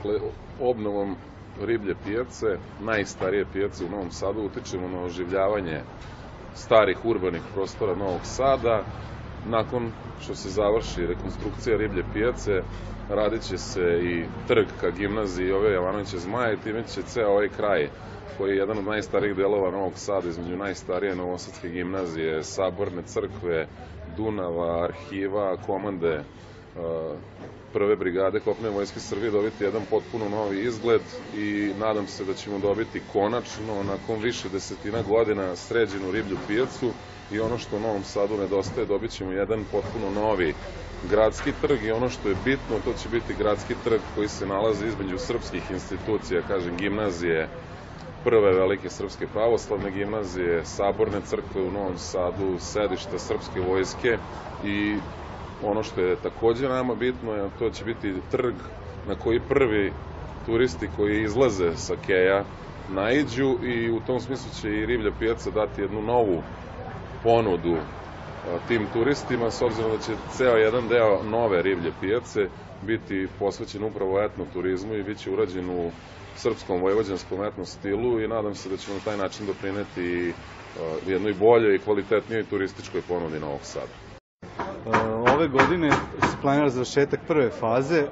Dakle, obnovom riblje pijace, najstarije pijace u Novom Sadu, utičemo na oživljavanje starih urbanih prostora Novog Sada. Nakon što se završi rekonstrukcija riblje pijace, radit će se i trg ka gimnaziji Jove Jovanovića Zmaja i time će ceo ovaj kraj, koji je jedan od najstarijih delova Novog Sada, između najstarije novosadske gimnazije, Saborne crkve, Dunava, arhiva, komande prve brigade kopnene vojske Srbije, dobiti jedan potpuno novi izgled i nadam se da ćemo dobiti konačno, nakon više desetina godina, sređenu riblju pijacu i ono što u Novom Sadu nedostaje, dobit ćemo jedan potpuno novi gradski trg i ono što je bitno, to će biti gradski trg koji se nalazi između srpskih institucija, kažem, gimnazije, prve velike srpske pravoslavne gimnazije, Saborne crkve u Novom Sadu, sedišta srpske vojske i ono što je takođe nama bitno, to će biti trg na koji prvi turisti koji izlaze sa keja naiđu i u tom smislu će i riblja pijaca dati jednu novu ponudu tim turistima, s obzirom da će ceo jedan deo nove riblje pijace biti posvećen upravo etnoturizmu i bit će urađen u srpskom vojvođanskom etno stilu i nadam se da ćemo na taj način doprineti jednoj boljoj i kvalitetnijoj turističkoj ponudi Novog Sada. Ove godine se planira završetak prve faze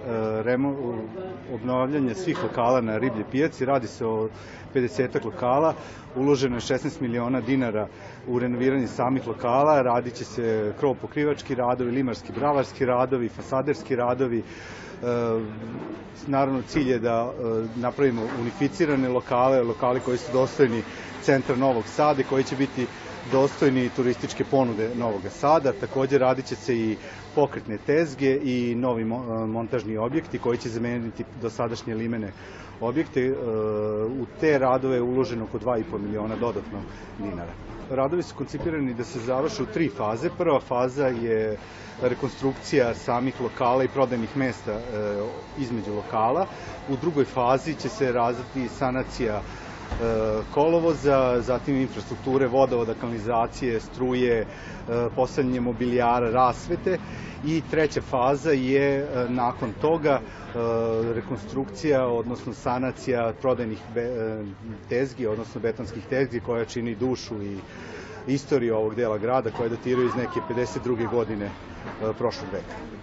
obnavljanja svih lokala na riblje pijaci. Radi se o 50 lokala, uloženo je 16 miliona dinara u renoviranje samih lokala, radit će se krovopokrivački radovi, limarski, bravarski radovi, fasaderski radovi. Naravno, cilj je da napravimo unificirane lokale koji su dostojni centra Novog Sada i koji će biti dostojni turističke ponude Novog Sada. Također radit će se i pokretne tezge i novi montažni objekti koji će zameniti dosadašnje limene objekte. U te radove je uloženo oko 2,5 miliona dodatno dinara. Radovi su koncipirani da se završe u 3 faze. Prva faza je rekonstrukcija samih lokala i prodajnih mesta između lokala. U drugoj fazi će se razviti sanacija kolovoza, zatim infrastrukture, vodovoda, kanalizacije, struje, postavljanje mobilijara, rasvete i treća faza je nakon toga rekonstrukcija, odnosno sanacija prodajnih tezgi, odnosno betonskih tezgi koja čini dušu i istoriju ovog dela grada koja datiraju iz neke 52. godine prošlog veka.